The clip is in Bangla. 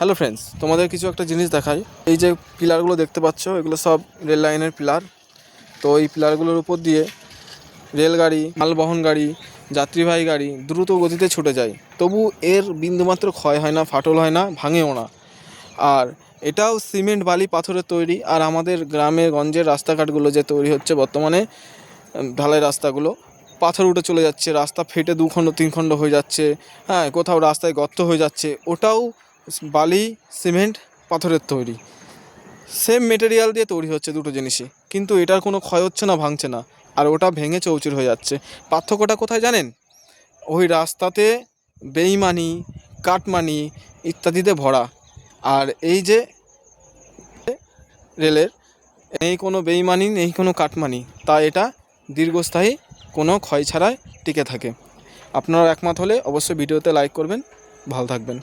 হ্যালো ফ্রেন্ডস, তোমাদের কিছু একটা জিনিস দেখাই। এই যে পিলারগুলো দেখতে পাচ্ছ, এগুলো সব রেল লাইনের পিলার। তো এই পিলারগুলোর উপর দিয়ে রেলগাড়ি, মালবহন গাড়ি, যাত্রীবাহী গাড়ি দ্রুত গতিতে ছুটে যায়, তবু এর বিন্দুমাত্র ক্ষয় হয় না, ফাটল হয় না, ভাঙেও না। আর এটাও সিমেন্ট, বালি, পাথরের তৈরি। আর আমাদের গ্রামে গঞ্জের রাস্তাঘাটগুলো যে তৈরি হচ্ছে বর্তমানে, ঢালাই রাস্তাগুলো, পাথর উঠে চলে যাচ্ছে, রাস্তা ফেটে 2 খণ্ড 3 খণ্ড হয়ে যাচ্ছে। হ্যাঁ, কোথাও রাস্তায় গর্ত হয়ে যাচ্ছে, ওটাও বালি, সিমেন্ট, পাথরের তৈরি। সেম মেটেরিয়াল দিয়ে তৈরি হচ্ছে দুটো জিনিসই, কিন্তু এটার কোনো ক্ষয় হচ্ছে না, ভাঙছে না। আর ওটা ভেঙে চৌচির হয়ে যাচ্ছে। পার্থক্যটা কোথায় জানেন? ওই রাস্তাতে বেইমানি, কাটমানি ইত্যাদিতে ভরা। আর এই যে রেলের, নেই কোনো বেইমানি, নেই কোনো কাটমানি, তাই এটা দীর্ঘস্থায়ী, কোনো ক্ষয় ছাড়াই টিকে থাকে। আপনারা একমত হলে অবশ্যই ভিডিওতে লাইক করবেন। ভালো থাকবেন।